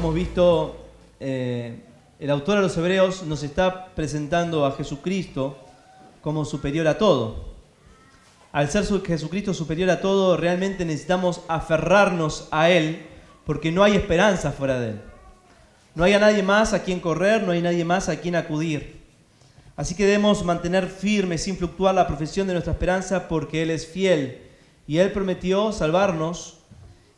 hemos visto, el autor a los Hebreos nos está presentando a Jesucristo como superior a todo. Al ser Jesucristo superior a todo, realmente necesitamos aferrarnos a Él, porque no hay esperanza fuera de Él. No hay a nadie más a quien correr, no hay nadie más a quien acudir. Así que debemos mantener firme, sin fluctuar, la profesión de nuestra esperanza, porque Él es fiel. Y Él prometió salvarnos,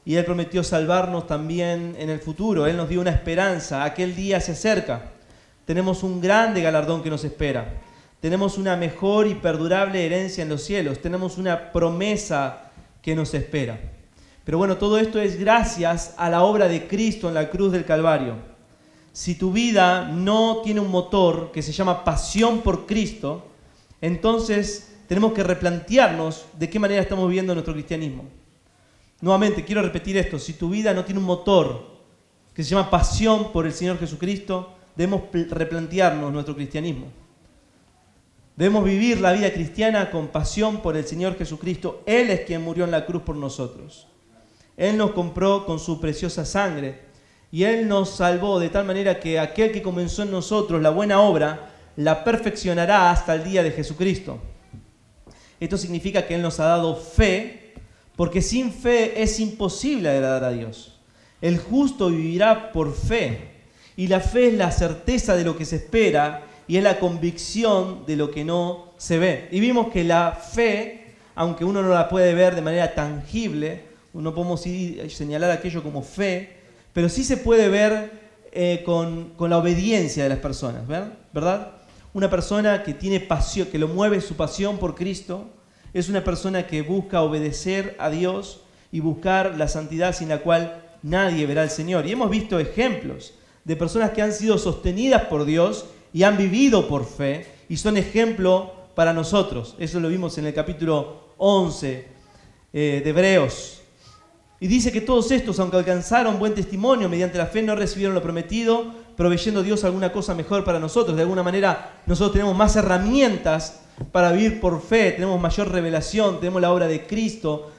y Él prometió salvarnos también en el futuro. Él nos dio una esperanza. Aquel día se acerca. Tenemos un grande galardón que nos espera. Tenemos una mejor y perdurable herencia en los cielos. Tenemos una promesa que nos espera. Pero bueno, todo esto es gracias a la obra de Cristo en la cruz del Calvario. Si tu vida no tiene un motor que se llama pasión por Cristo, entonces tenemos que replantearnos de qué manera estamos viviendo nuestro cristianismo. Nuevamente, quiero repetir esto. Si tu vida no tiene un motor que se llama pasión por el Señor Jesucristo, debemos replantearnos nuestro cristianismo. Debemos vivir la vida cristiana con pasión por el Señor Jesucristo. Él es quien murió en la cruz por nosotros. Él nos compró con su preciosa sangre y Él nos salvó de tal manera que aquel que comenzó en nosotros la buena obra la perfeccionará hasta el día de Jesucristo. Esto significa que Él nos ha dado fe, porque sin fe es imposible agradar a Dios. El justo vivirá por fe, y la fe es la certeza de lo que se espera y es la convicción de lo que no se ve. Y vimos que la fe, aunque uno no la puede ver de manera tangible, no podemos señalar aquello como fe, pero sí se puede ver con la obediencia de las personas, ¿verdad? Una persona que tiene pasión, que lo mueve su pasión por Cristo, es una persona que busca obedecer a Dios y buscar la santidad sin la cual nadie verá al Señor. Y hemos visto ejemplos de personas que han sido sostenidas por Dios y han vivido por fe y son ejemplo para nosotros. Eso lo vimos en el capítulo 11 de Hebreos. Y dice que todos estos, aunque alcanzaron buen testimonio mediante la fe, no recibieron lo prometido, proveyendo Dios alguna cosa mejor para nosotros. De alguna manera nosotros tenemos más herramientas para vivir por fe, tenemos mayor revelación, tenemos la obra de Cristo.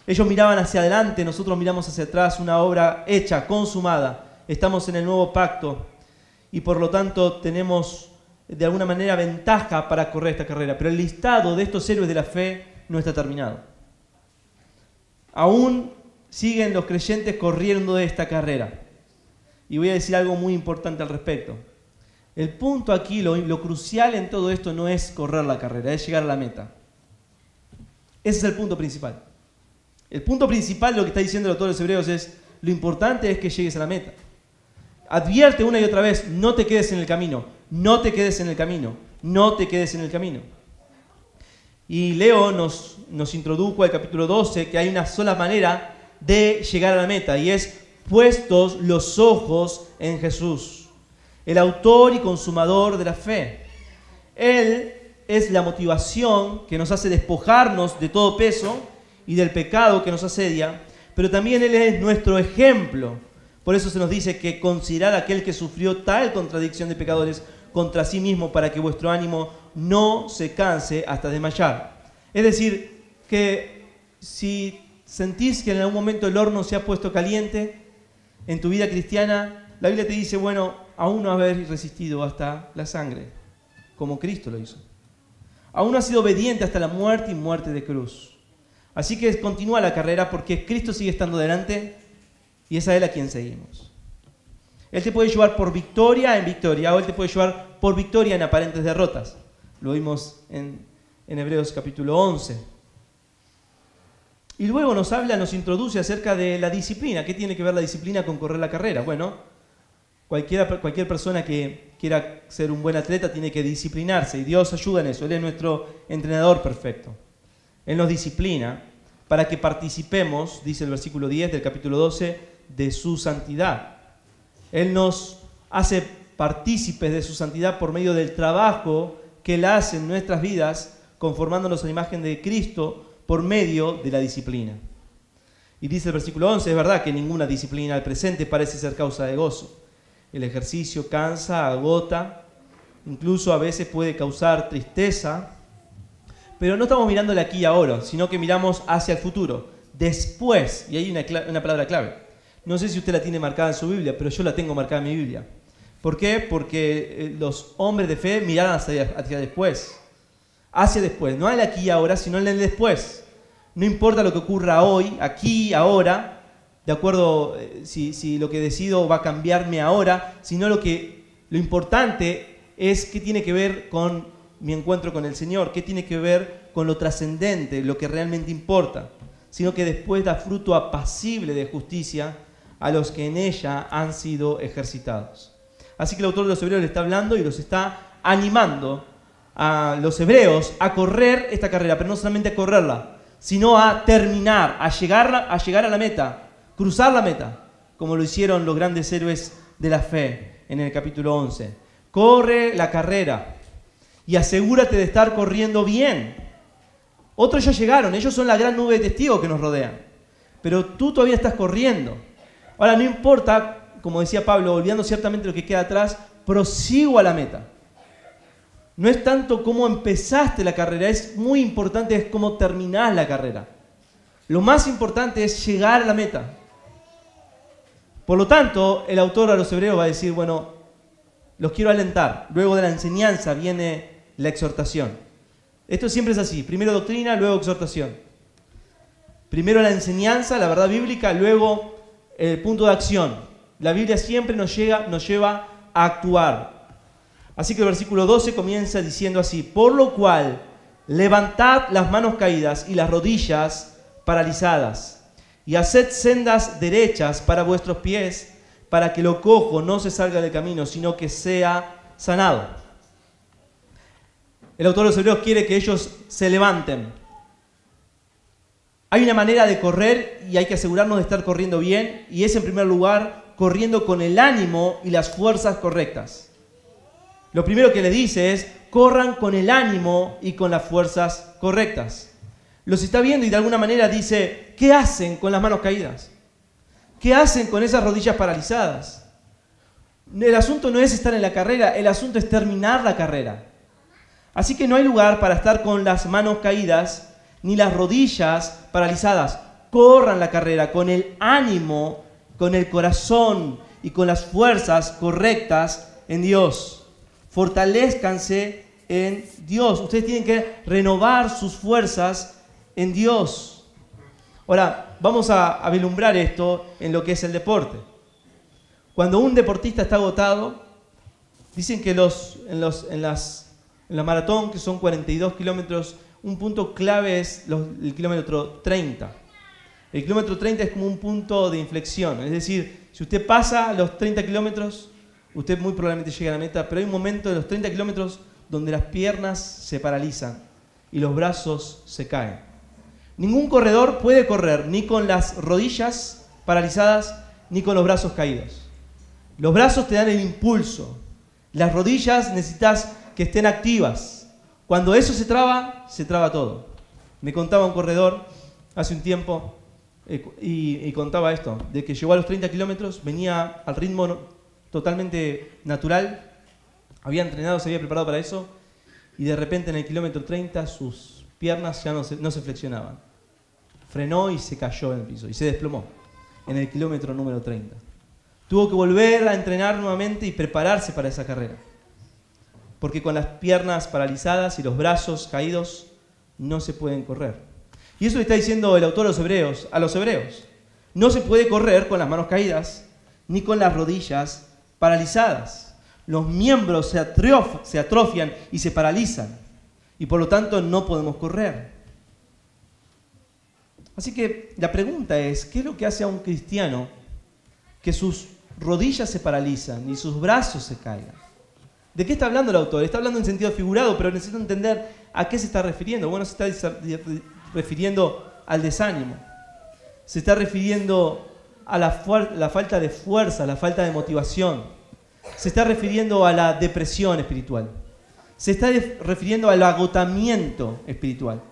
Ellos miraban hacia adelante, nosotros miramos hacia atrás, una obra hecha, consumada. Estamos en el nuevo pacto y por lo tanto tenemos de alguna manera ventaja para correr esta carrera. Pero el listado de estos héroes de la fe no está terminado. Aún siguen los creyentes corriendo de esta carrera. Y voy a decir algo muy importante al respecto. El punto aquí, lo crucial en todo esto no es correr la carrera, es llegar a la meta. Ese es el punto principal. El punto principal de lo que está diciendo el autor de los Hebreos es, lo importante es que llegues a la meta. Advierte una y otra vez, no te quedes en el camino, no te quedes en el camino, no te quedes en el camino. Y Leo nos introdujo al capítulo 12 que hay una sola manera de llegar a la meta y es puestos los ojos en Jesús, el autor y consumador de la fe. Él es la motivación que nos hace despojarnos de todo peso y del pecado que nos asedia, pero también Él es nuestro ejemplo. Por eso se nos dice que considerad a aquel que sufrió tal contradicción de pecadores contra sí mismo para que vuestro ánimo no se canse hasta desmayar. Es decir, que si sentís que en algún momento el horno se ha puesto caliente en tu vida cristiana, la Biblia te dice, bueno, aún no haber resistido hasta la sangre, como Cristo lo hizo. Aún no has sido obediente hasta la muerte y muerte de cruz. Así que continúa la carrera porque Cristo sigue estando delante y es a Él a quien seguimos. Él te puede llevar por victoria en victoria o Él te puede llevar por victoria en aparentes derrotas. Lo vimos en Hebreos capítulo 11. Y luego nos introduce acerca de la disciplina. ¿Qué tiene que ver la disciplina con correr la carrera? Bueno, cualquier persona que quiera ser un buen atleta tiene que disciplinarse y Dios ayuda en eso. Él es nuestro entrenador perfecto. Él nos disciplina para que participemos, dice el versículo 10 del capítulo 12, de su santidad. Él nos hace partícipes de su santidad por medio del trabajo que Él hace en nuestras vidas, conformándonos a la imagen de Cristo por medio de la disciplina. Y dice el versículo 11, es verdad que ninguna disciplina al presente parece ser causa de gozo. El ejercicio cansa, agota, incluso a veces puede causar tristeza, pero no estamos mirándole aquí y ahora, sino que miramos hacia el futuro, después, y hay una palabra clave, No sé si usted la tiene marcada en su Biblia, pero yo la tengo marcada en mi Biblia. ¿Por qué? Porque los hombres de fe miraron hacia después. Hacia después. No al aquí y ahora, sino en el después. No importa lo que ocurra hoy, aquí, ahora, de acuerdo si lo que decido va a cambiarme ahora, sino lo importante es qué tiene que ver con mi encuentro con el Señor, qué tiene que ver con lo trascendente, lo que realmente importa, sino que después da fruto apacible de justicia a los que en ella han sido ejercitados. Así que el autor de los Hebreos le está hablando y los está animando a los hebreos a correr esta carrera, pero no solamente a correrla, sino a terminar, a llegar a la meta, cruzar la meta, como lo hicieron los grandes héroes de la fe en el capítulo 11. Corre la carrera y asegúrate de estar corriendo bien. Otros ya llegaron, ellos son la gran nube de testigos que nos rodean, pero tú todavía estás corriendo. Ahora, no importa, como decía Pablo, olvidando ciertamente lo que queda atrás, prosigo a la meta. No es tanto cómo empezaste la carrera, es muy importante es cómo terminás la carrera. Lo más importante es llegar a la meta. Por lo tanto, el autor a los Hebreos va a decir, bueno, los quiero alentar. Luego de la enseñanza viene la exhortación. Esto siempre es así, primero doctrina, luego exhortación. Primero la enseñanza, la verdad bíblica, luego el punto de acción. La Biblia siempre nos lleva a actuar. Así que el versículo 12 comienza diciendo así: por lo cual, levantad las manos caídas y las rodillas paralizadas, y haced sendas derechas para vuestros pies, para que lo cojo no se salga del camino, sino que sea sanado. El autor de los Hebreos quiere que ellos se levanten. Hay una manera de correr y hay que asegurarnos de estar corriendo bien, y es en primer lugar corriendo con el ánimo y las fuerzas correctas. Lo primero que le dice es, corran con el ánimo y con las fuerzas correctas. Los está viendo y de alguna manera dice, ¿qué hacen con las manos caídas? ¿Qué hacen con esas rodillas paralizadas? El asunto no es estar en la carrera, el asunto es terminar la carrera. Así que no hay lugar para estar con las manos caídas ni las rodillas paralizadas. Corran la carrera con el ánimo, con el corazón y con las fuerzas correctas en Dios. Fortalezcanse en Dios. Ustedes tienen que renovar sus fuerzas en Dios. Ahora, vamos a vislumbrar esto en lo que es el deporte. Cuando un deportista está agotado, dicen que en la maratón, que son 42 kilómetros, un punto clave es el kilómetro 30. El kilómetro 30 es como un punto de inflexión. Es decir, si usted pasa los 30 kilómetros, usted muy probablemente llega a la meta, pero hay un momento de los 30 kilómetros donde las piernas se paralizan y los brazos se caen. Ningún corredor puede correr ni con las rodillas paralizadas ni con los brazos caídos. Los brazos te dan el impulso. Las rodillas necesitas que estén activas. Cuando eso se traba todo. Me contaba un corredor hace un tiempo y contaba esto, de que llegó a los 30 kilómetros, venía al ritmo totalmente natural, había entrenado, se había preparado para eso, y de repente en el kilómetro 30 sus piernas ya no se flexionaban. Frenó y se cayó en el piso y se desplomó en el kilómetro número 30. Tuvo que volver a entrenar nuevamente y prepararse para esa carrera, porque con las piernas paralizadas y los brazos caídos no se pueden correr. Y eso le está diciendo el autor a los hebreos. No se puede correr con las manos caídas ni con las rodillas paralizadas. Los miembros se atrofian y se paralizan, y por lo tanto no podemos correr. Así que la pregunta es, ¿qué es lo que hace a un cristiano que sus rodillas se paralizan y sus brazos se caigan? ¿De qué está hablando el autor? Está hablando en sentido figurado, pero necesito entender a qué se está refiriendo. Bueno, se está refiriendo al desánimo. Se está refiriendo a la falta de fuerza, a la falta de motivación. Se está refiriendo a la depresión espiritual. Se está refiriendo al agotamiento espiritual.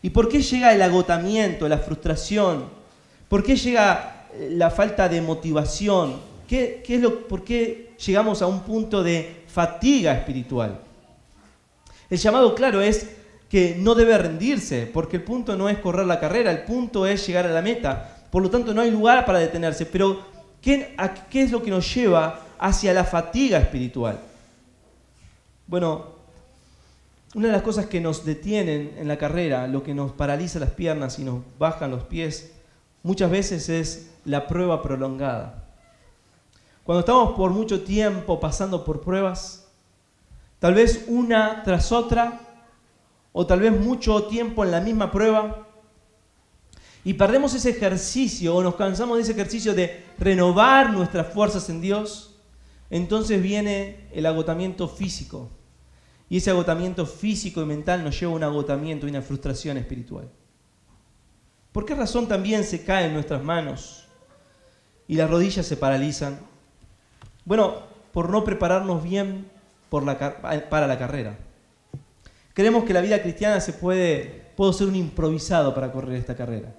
¿Y por qué llega el agotamiento, la frustración? ¿Por qué llega la falta de motivación? ¿Por qué llegamos a un punto de fatiga espiritual? El llamado claro es que no debe rendirse, porque el punto no es correr la carrera, el punto es llegar a la meta. Por lo tanto, no hay lugar para detenerse. Pero, ¿qué es lo que nos lleva hacia la fatiga espiritual? Bueno, una de las cosas que nos detienen en la carrera, lo que nos paraliza las piernas y nos bajan los pies, muchas veces es la prueba prolongada. Cuando estamos por mucho tiempo pasando por pruebas, tal vez una tras otra, o tal vez mucho tiempo en la misma prueba, y perdemos ese ejercicio, o nos cansamos de ese ejercicio de renovar nuestras fuerzas en Dios, entonces viene el agotamiento físico. Y ese agotamiento físico y mental nos lleva a un agotamiento y una frustración espiritual. ¿Por qué razón también se caen nuestras manos y las rodillas se paralizan? Bueno, por no prepararnos bien para la carrera. Creemos que la vida cristiana puedo ser un improvisado para correr esta carrera.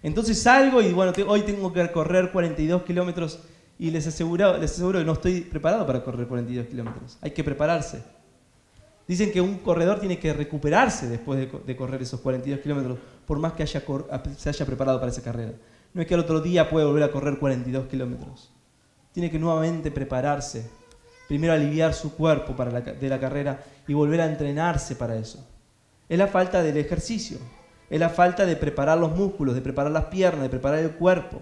Entonces salgo y bueno, hoy tengo que correr 42 kilómetros y les aseguro que no estoy preparado para correr 42 kilómetros. Hay que prepararse. Dicen que un corredor tiene que recuperarse después de correr esos 42 kilómetros, por más que se haya preparado para esa carrera. No es que al otro día puede volver a correr 42 kilómetros. Tiene que nuevamente prepararse. Primero aliviar su cuerpo de la carrera y volver a entrenarse para eso. Es la falta del ejercicio. Es la falta de preparar los músculos, de preparar las piernas, de preparar el cuerpo.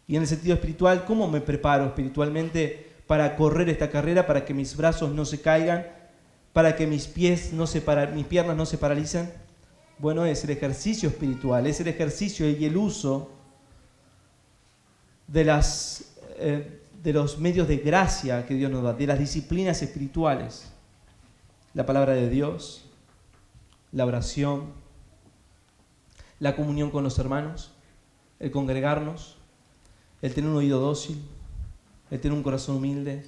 Y en el sentido espiritual, ¿cómo me preparo espiritualmente para correr esta carrera, para que mis brazos no se caigan, para que mis piernas no se paralicen? Bueno, es el ejercicio espiritual, es el ejercicio y el uso de los medios de gracia que Dios nos da, de las disciplinas espirituales. La palabra de Dios, la oración, la comunión con los hermanos, el congregarnos, el tener un oído dócil, el tener un corazón humilde.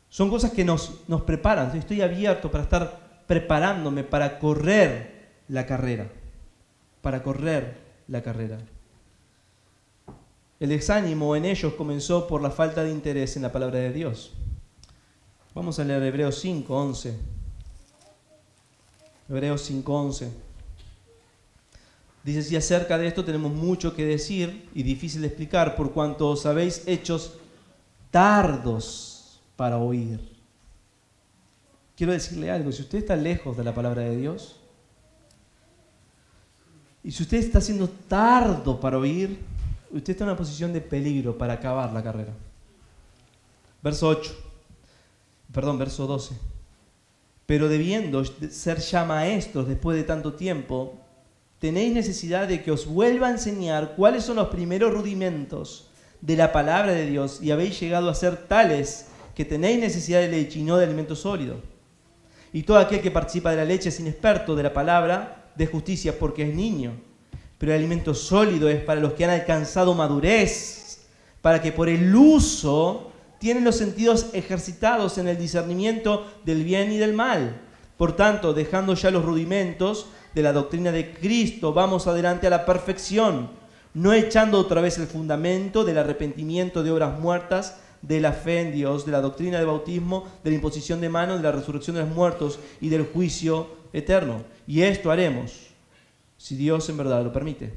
Son cosas que nos preparan. Estoy abierto para estar preparándome para correr la carrera. Para correr la carrera. El desánimo en ellos comenzó por la falta de interés en la palabra de Dios. Vamos a leer Hebreos 5:11. Hebreos 5:11. Dice, si acerca de esto tenemos mucho que decir y difícil de explicar, por cuanto os habéis hechos tardos para oír. Quiero decirle algo, si usted está lejos de la palabra de Dios, y si usted está siendo tardo para oír, usted está en una posición de peligro para acabar la carrera. Verso 12. Pero debiendo ser ya maestros después de tanto tiempo, tenéis necesidad de que os vuelva a enseñar cuáles son los primeros rudimentos de la palabra de Dios, y habéis llegado a ser tales que tenéis necesidad de leche y no de alimento sólido. Y todo aquel que participa de la leche es inexperto de la palabra de justicia, porque es niño. Pero el alimento sólido es para los que han alcanzado madurez, para que por el uso tienen los sentidos ejercitados en el discernimiento del bien y del mal. Por tanto, dejando ya los rudimentos de la doctrina de Cristo, vamos adelante a la perfección, no echando otra vez el fundamento del arrepentimiento de obras muertas, de la fe en Dios, de la doctrina del bautismo, de la imposición de manos, de la resurrección de los muertos y del juicio eterno. Y esto haremos, si Dios en verdad lo permite.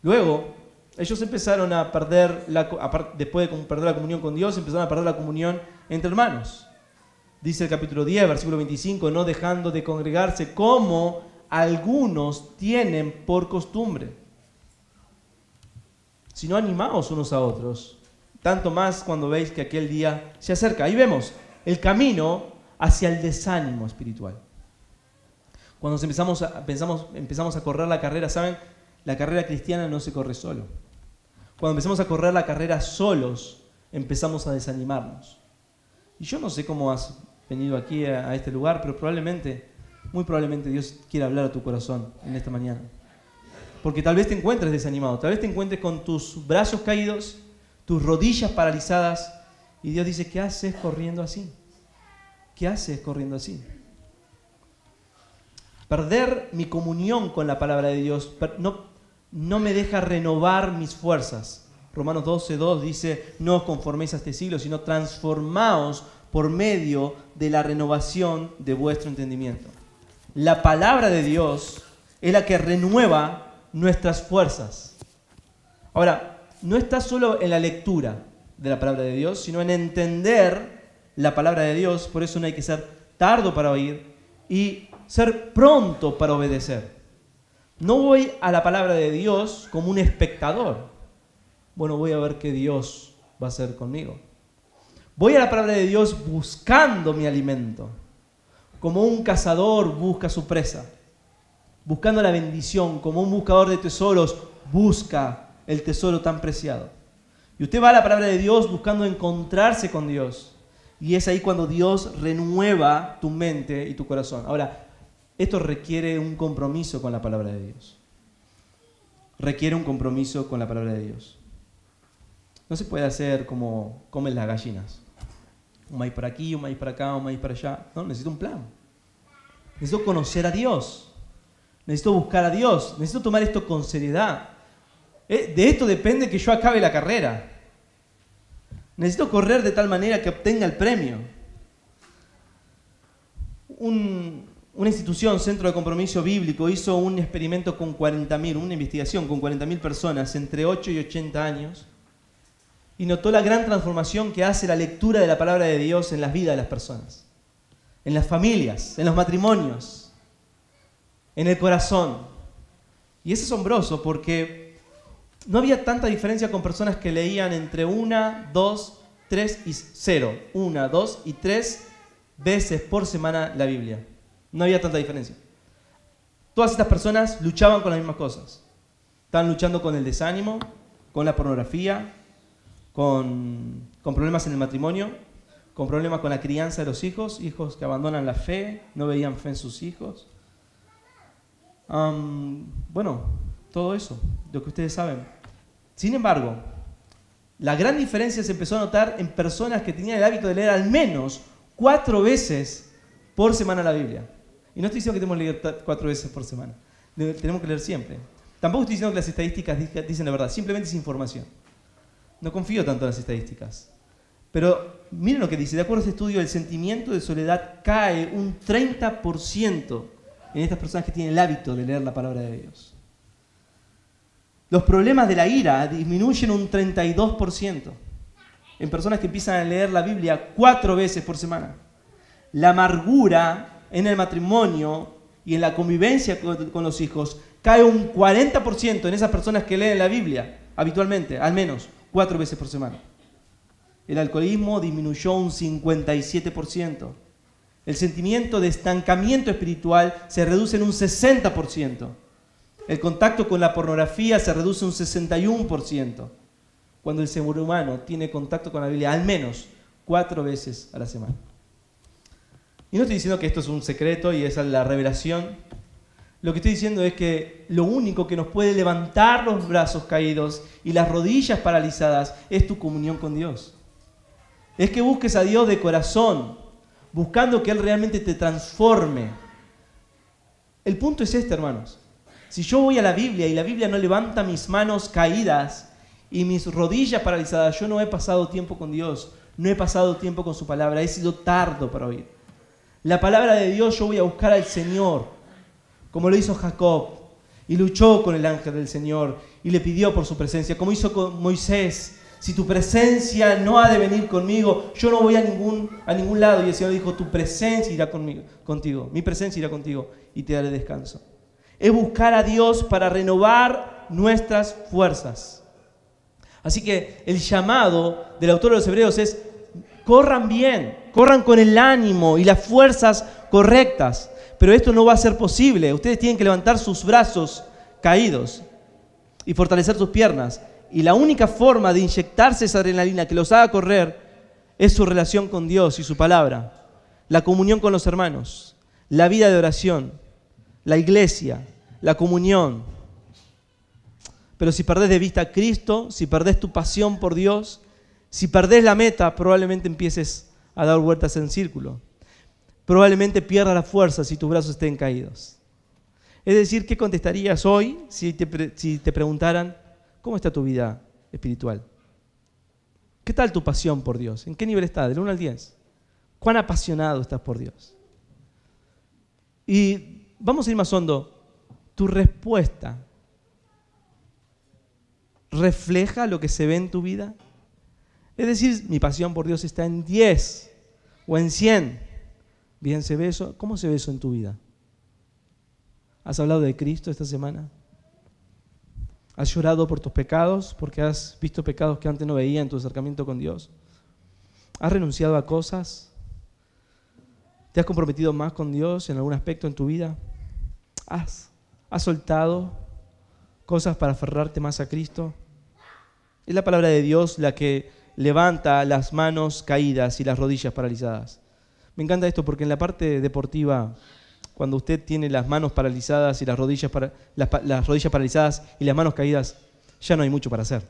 Luego, ellos empezaron a perder, después de perder la comunión con Dios, empezaron a perder la comunión entre hermanos. Dice el capítulo 10, versículo 25, no dejando de congregarse como algunos tienen por costumbre, sino animaos unos a otros, tanto más cuando veis que aquel día se acerca. Ahí vemos el camino hacia el desánimo espiritual. Cuando empezamos a correr la carrera, ¿saben? La carrera cristiana no se corre solo. Cuando empezamos a correr la carrera solos, empezamos a desanimarnos. Y yo no sé cómo has venido aquí a este lugar, pero muy probablemente Dios quiere hablar a tu corazón en esta mañana. Porque tal vez te encuentres desanimado, tal vez te encuentres con tus brazos caídos, tus rodillas paralizadas, y Dios dice, ¿qué haces corriendo así? ¿Qué haces corriendo así? Perder mi comunión con la palabra de Dios no me deja renovar mis fuerzas. Romanos 12:2 dice, no os conforméis a este siglo, sino transformaos por medio de la renovación de vuestro entendimiento. La palabra de Dios es la que renueva nuestras fuerzas. Ahora, no está solo en la lectura de la palabra de Dios, sino en entender la palabra de Dios. Por eso no hay que ser tardo para oír y ser pronto para obedecer. No voy a la palabra de Dios como un espectador. Bueno, voy a ver qué Dios va a hacer conmigo. Voy a la palabra de Dios buscando mi alimento, como un cazador busca su presa, buscando la bendición, como un buscador de tesoros busca el tesoro tan preciado. Y usted va a la palabra de Dios buscando encontrarse con Dios. Y es ahí cuando Dios renueva tu mente y tu corazón. Ahora, esto requiere un compromiso con la palabra de Dios. Requiere un compromiso con la palabra de Dios. No se puede hacer como comen las gallinas. Un maíz para aquí, un maíz para acá, un maíz para allá. No, necesito un plan. Necesito conocer a Dios. Necesito buscar a Dios. Necesito tomar esto con seriedad. De esto depende que yo acabe la carrera. Necesito correr de tal manera que obtenga el premio. Una institución, Centro de Compromiso Bíblico, hizo un experimento con 40.000, una investigación con 40.000 personas entre 8 y 80 años y notó la gran transformación que hace la lectura de la palabra de Dios en las vidas de las personas, en las familias, en los matrimonios, en el corazón. Y es asombroso porque no había tanta diferencia con personas que leían entre 1, 2, 3 y 0. 1, 2 y 3 veces por semana la Biblia. No había tanta diferencia. Todas estas personas luchaban con las mismas cosas. Estaban luchando con el desánimo, con la pornografía, con problemas en el matrimonio, con problemas con la crianza de los hijos, hijos que abandonan la fe, no veían fe en sus hijos. Bueno, todo eso, lo que ustedes saben. Sin embargo, la gran diferencia se empezó a notar en personas que tenían el hábito de leer al menos 4 veces por semana la Biblia. Y no estoy diciendo que tenemos que leer 4 veces por semana. Tenemos que leer siempre. Tampoco estoy diciendo que las estadísticas dicen la verdad. Simplemente es información. No confío tanto en las estadísticas. Pero miren lo que dice. De acuerdo a este estudio, el sentimiento de soledad cae un 30% en estas personas que tienen el hábito de leer la palabra de Dios. Los problemas de la ira disminuyen un 32% en personas que empiezan a leer la Biblia 4 veces por semana. La amargura en el matrimonio y en la convivencia con los hijos cae un 40% en esas personas que leen la Biblia habitualmente, al menos 4 veces por semana. El alcoholismo disminuyó un 57%. El sentimiento de estancamiento espiritual se reduce en un 60%. El contacto con la pornografía se reduce un 61%. Cuando el ser humano tiene contacto con la Biblia al menos 4 veces a la semana. Y no estoy diciendo que esto es un secreto y esa es la revelación. Lo que estoy diciendo es que lo único que nos puede levantar los brazos caídos y las rodillas paralizadas es tu comunión con Dios. Es que busques a Dios de corazón, buscando que Él realmente te transforme. El punto es este, hermanos. Si yo voy a la Biblia y la Biblia no levanta mis manos caídas y mis rodillas paralizadas, yo no he pasado tiempo con Dios, no he pasado tiempo con su palabra, he sido tardo para oír. La palabra de Dios, yo voy a buscar al Señor, como lo hizo Jacob, y luchó con el ángel del Señor, y le pidió por su presencia, como hizo con Moisés. Si tu presencia no ha de venir conmigo, yo no voy a ningún lado. Y el Señor dijo, tu presencia irá contigo, mi presencia irá contigo, y te daré descanso. Es buscar a Dios para renovar nuestras fuerzas. Así que el llamado del autor de los Hebreos es, corran bien, corran con el ánimo y las fuerzas correctas. Pero esto no va a ser posible. Ustedes tienen que levantar sus brazos caídos y fortalecer sus piernas. Y la única forma de inyectarse esa adrenalina que los haga correr es su relación con Dios y su palabra, la comunión con los hermanos, la vida de oración, la iglesia, la comunión. Pero si perdés de vista a Cristo, si perdés tu pasión por Dios, si perdés la meta, probablemente empieces a dar vueltas en círculo. Probablemente pierdas la fuerza si tus brazos estén caídos. Es decir, ¿qué contestarías hoy si te preguntaran, ¿cómo está tu vida espiritual? ¿Qué tal tu pasión por Dios? ¿En qué nivel estás? Del 1 al 10. ¿Cuán apasionado estás por Dios? Y vamos a ir más hondo. Tu respuesta refleja lo que se ve en tu vida? Es decir, mi pasión por Dios está en 10 o en 100. Bien, ¿se ve eso? ¿Cómo se ve eso en tu vida? ¿Has hablado de Cristo esta semana? ¿Has llorado por tus pecados porque has visto pecados que antes no veías en tu acercamiento con Dios? ¿Has renunciado a cosas? ¿Te has comprometido más con Dios en algún aspecto en tu vida? ¿Has soltado cosas para aferrarte más a Cristo? Es la palabra de Dios la que levanta las manos caídas y las rodillas paralizadas. Me encanta esto porque en la parte deportiva, cuando usted tiene las manos paralizadas y las rodillas paralizadas y las manos caídas, ya no hay mucho para hacer.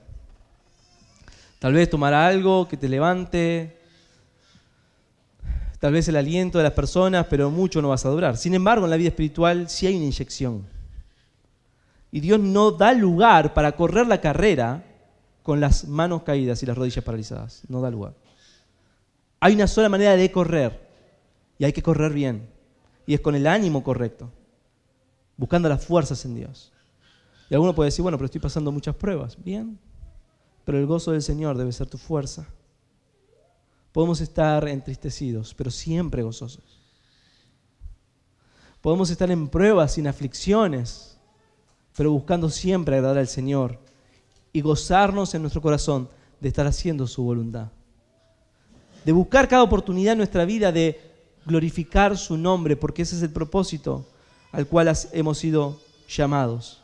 Tal vez tomar algo que te levante, tal vez el aliento de las personas, pero mucho no vas a durar. Sin embargo, en la vida espiritual sí hay una inyección. Y Dios no da lugar para correr la carrera con las manos caídas y las rodillas paralizadas. No da lugar. Hay una sola manera de correr y hay que correr bien. Y es con el ánimo correcto, buscando las fuerzas en Dios. Y alguno puede decir, bueno, pero estoy pasando muchas pruebas. Bien, pero el gozo del Señor debe ser tu fuerza. Podemos estar entristecidos, pero siempre gozosos. Podemos estar en pruebas, sin aflicciones, pero buscando siempre agradar al Señor y gozarnos en nuestro corazón de estar haciendo su voluntad. De buscar cada oportunidad en nuestra vida de glorificar su nombre, porque ese es el propósito al cual hemos sido llamados.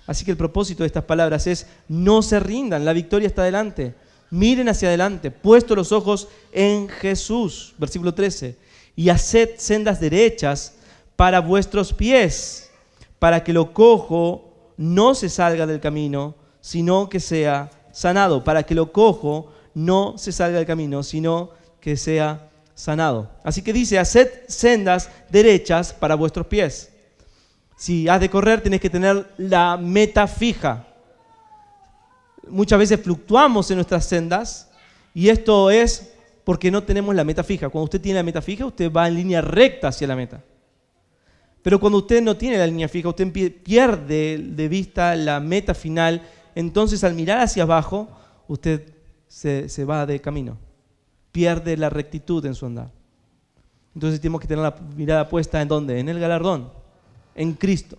Así que el propósito de estas palabras es: no se rindan, la victoria está adelante. Miren hacia adelante, puestos los ojos en Jesús. Versículo 13. Y haced sendas derechas para vuestros pies, para que lo cojo no se salga del camino, sino que sea sanado. Para que lo cojo no se salga del camino, sino que sea sanado. Así que dice: haced sendas derechas para vuestros pies. Si has de correr, tienes que tener la meta fija. Muchas veces fluctuamos en nuestras sendas y esto es porque no tenemos la meta fija. Cuando usted tiene la meta fija, usted va en línea recta hacia la meta. Pero cuando usted no tiene la línea fija, usted pierde de vista la meta final. Entonces, al mirar hacia abajo, usted se va de camino. Pierde la rectitud en su andar. Entonces tenemos que tener la mirada puesta ¿en dónde? En el galardón, en Cristo.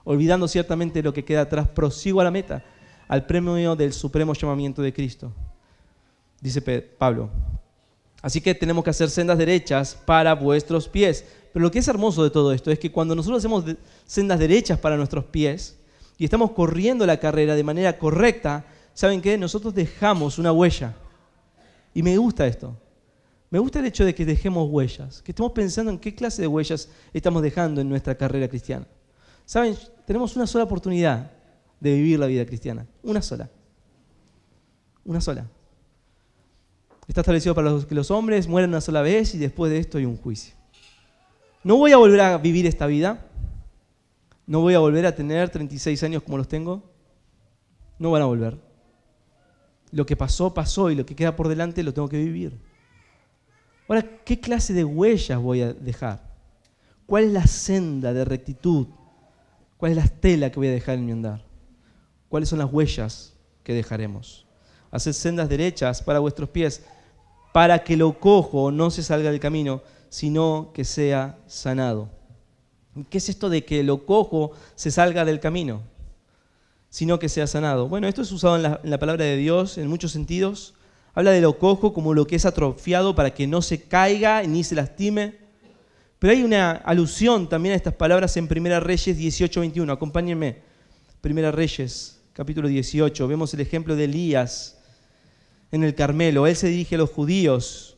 Olvidando ciertamente lo que queda atrás, prosigo a la meta, al premio del supremo llamamiento de Cristo. Dice Pablo. Así que tenemos que hacer sendas derechas para vuestros pies. Pero lo que es hermoso de todo esto es que cuando nosotros hacemos sendas derechas para nuestros pies y estamos corriendo la carrera de manera correcta, ¿saben qué? Nosotros dejamos una huella. Y me gusta esto. Me gusta el hecho de que dejemos huellas, que estemos pensando en qué clase de huellas estamos dejando en nuestra carrera cristiana. ¿Saben? Tenemos una sola oportunidad de vivir la vida cristiana. Una sola. Una sola. Está establecido para que los hombres mueran una sola vez y después de esto hay un juicio. No voy a volver a vivir esta vida. No voy a volver a tener 36 años como los tengo. No van a volver. Lo que pasó, pasó y lo que queda por delante lo tengo que vivir. Ahora, ¿qué clase de huellas voy a dejar? ¿Cuál es la senda de rectitud? ¿Cuál es la estela que voy a dejar en mi andar? ¿Cuáles son las huellas que dejaremos? Haced sendas derechas para vuestros pies, para que lo cojo no se salga del camino, sino que sea sanado. ¿Qué es esto de que lo cojo se salga del camino, sino que sea sanado? Bueno, esto es usado en la palabra de Dios en muchos sentidos. Habla de lo cojo como lo que es atrofiado para que no se caiga ni se lastime. Pero hay una alusión también a estas palabras en 1 Reyes 18:21. Acompáñenme. 1 Reyes, capítulo 18. Vemos el ejemplo de Elías en el Carmelo. Él se dirige a los judíos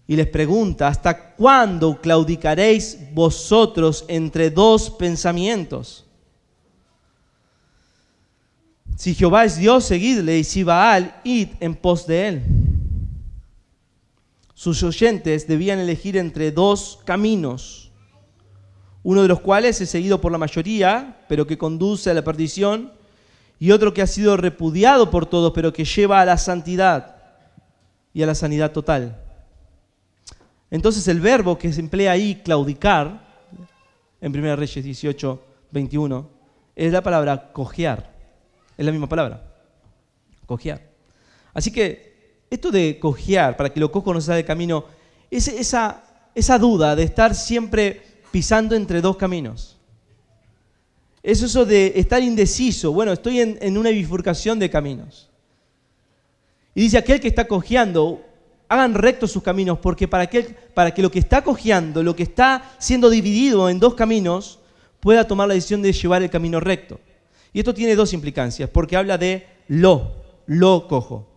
y les pregunta: ¿hasta cuándo claudicaréis vosotros entre dos pensamientos? Si Jehová es Dios, seguidle, y si Baal, id en pos de él. Sus oyentes debían elegir entre dos caminos, uno de los cuales es seguido por la mayoría, pero que conduce a la perdición, y otro que ha sido repudiado por todos, pero que lleva a la santidad y a la sanidad total. Entonces el verbo que se emplea ahí, claudicar, en 1 Reyes 18:21, es la palabra cojear. Es la misma palabra. cojear. Así que esto de cojear, para que lo cojo no se salga del camino, es esa duda de estar siempre pisando entre dos caminos. Es eso de estar indeciso. Bueno, estoy en una bifurcación de caminos. Y dice, aquel que está cojeando, hagan rectos sus caminos, porque para que lo que está cojeando, lo que está siendo dividido en dos caminos, pueda tomar la decisión de llevar el camino recto. Y esto tiene dos implicancias, porque habla de lo cojo.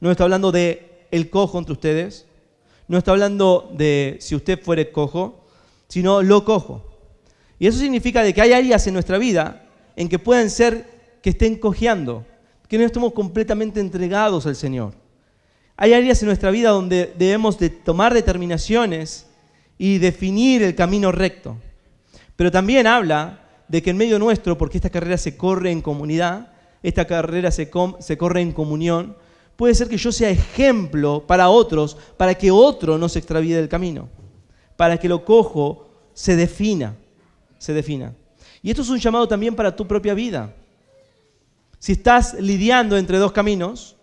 No está hablando de el cojo entre ustedes, no está hablando de si usted fuere cojo, sino lo cojo. Y eso significa de que hay áreas en nuestra vida en que pueden ser que estén cojeando, que no estemos completamente entregados al Señor. Hay áreas en nuestra vida donde debemos de tomar determinaciones y definir el camino recto. Pero también habla de que en medio nuestro, porque esta carrera se corre en comunidad, esta carrera se corre en comunión, puede ser que yo sea ejemplo para otros, para que otro no se extravíe del camino, para que lo cojo se defina. Y esto es un llamado también para tu propia vida. Si estás lidiando entre dos caminos,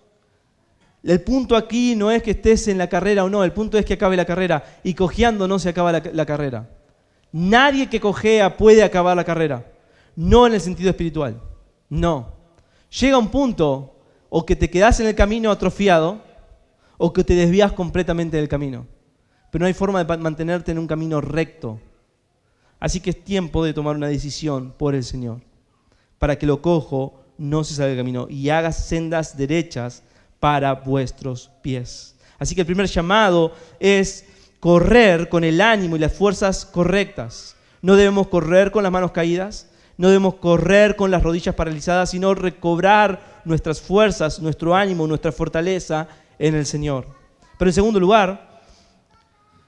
el punto aquí no es que estés en la carrera o no, el punto es que acabe la carrera. Y cojeando no se acaba la carrera. Nadie que cojea puede acabar la carrera. No en el sentido espiritual. No. Llega un punto o que te quedás en el camino atrofiado o que te desvías completamente del camino. Pero no hay forma de mantenerte en un camino recto. Así que es tiempo de tomar una decisión por el Señor, para que lo cojo no se salga del camino y haga sendas derechas para vuestros pies. Así que el primer llamado es correr con el ánimo y las fuerzas correctas. No debemos correr con las manos caídas, no debemos correr con las rodillas paralizadas, sino recobrar nuestras fuerzas, nuestro ánimo, nuestra fortaleza en el Señor. Pero en segundo lugar,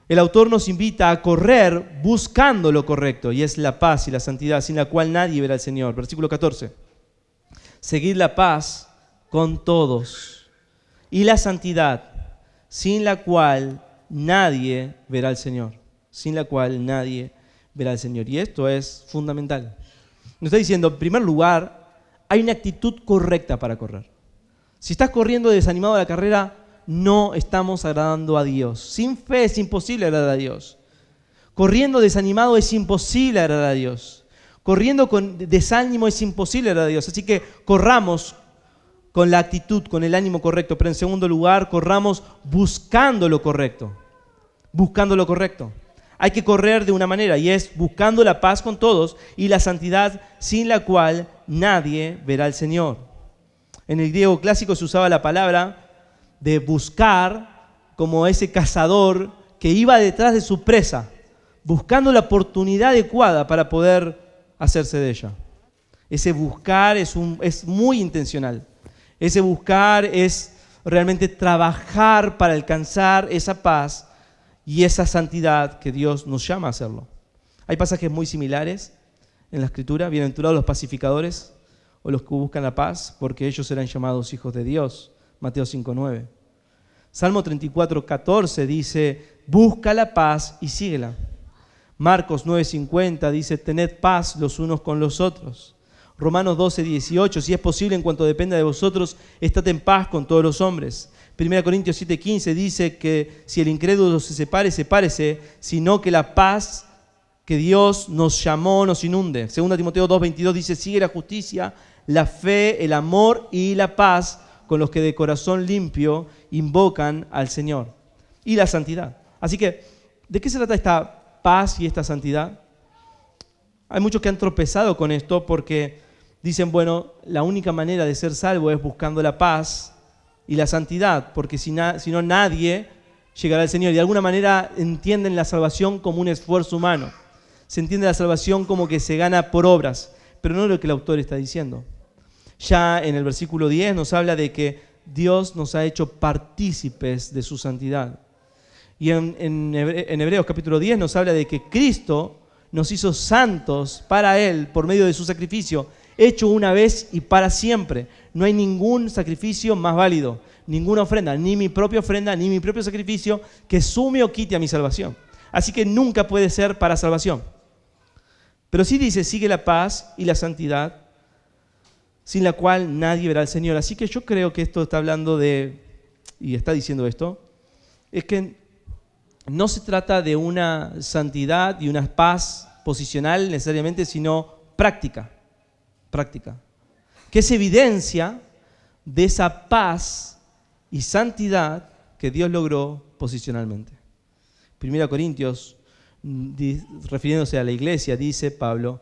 el autor nos invita a correr buscando lo correcto, y es la paz y la santidad, sin la cual nadie verá al Señor. Versículo 14. Seguid la paz con todos y la santidad, sin la cual nadie verá al Señor. Sin la cual nadie verá al Señor. Y esto es fundamental. Nos está diciendo, en primer lugar, hay una actitud correcta para correr. Si estás corriendo desanimado de la carrera, no estamos agradando a Dios. Sin fe es imposible agradar a Dios. Corriendo desanimado es imposible agradar a Dios. Corriendo con desánimo es imposible agradar a Dios. Así que corramos con la actitud, con el ánimo correcto. Pero en segundo lugar, corramos buscando lo correcto. Buscando lo correcto. Hay que correr de una manera y es buscando la paz con todos y la santidad sin la cual nadie verá al Señor. En el griego clásico se usaba la palabra de buscar como ese cazador que iba detrás de su presa, buscando la oportunidad adecuada para poder hacerse de ella. Ese buscar es muy intencional. Ese buscar es realmente trabajar para alcanzar esa paz y esa santidad que Dios nos llama a hacerlo. Hay pasajes muy similares en la Escritura. Bienaventurados los pacificadores o los que buscan la paz, porque ellos serán llamados hijos de Dios. Mateo 5:9. Salmo 34:14 dice, busca la paz y síguela. Marcos 9:50 dice, tened paz los unos con los otros. Romanos 12:18, si es posible, en cuanto dependa de vosotros, estad en paz con todos los hombres. 1 Corintios 7:15 dice que si el incrédulo se sepárese, sino que la paz que Dios nos llamó nos inunde. 2 Timoteo 2:22 dice, sigue la justicia, la fe, el amor y la paz con los que de corazón limpio invocan al Señor. Y la santidad. Así que, ¿de qué se trata esta paz y esta santidad? Hay muchos que han tropezado con esto porque dicen, bueno, la única manera de ser salvo es buscando la paz y la santidad, porque si no nadie llegará al Señor. Y de alguna manera entienden la salvación como un esfuerzo humano. Se entiende la salvación como que se gana por obras, pero no es lo que el autor está diciendo. Ya en el versículo 10 nos habla de que Dios nos ha hecho partícipes de su santidad. Y en Hebreos capítulo 10 nos habla de que Cristo nos hizo santos para Él por medio de su sacrificio, hecho una vez y para siempre. No hay ningún sacrificio más válido, ninguna ofrenda, ni mi propia ofrenda, ni mi propio sacrificio que sume o quite a mi salvación. Así que nunca puede ser para salvación. Pero sí dice, sigue la paz y la santidad sin la cual nadie verá al Señor. Así que yo creo que esto está hablando de, y está diciendo esto, es que no se trata de una santidad y una paz posicional necesariamente, sino práctica, que es evidencia de esa paz y santidad que Dios logró posicionalmente. 1 Corintios, refiriéndose a la iglesia, dice Pablo,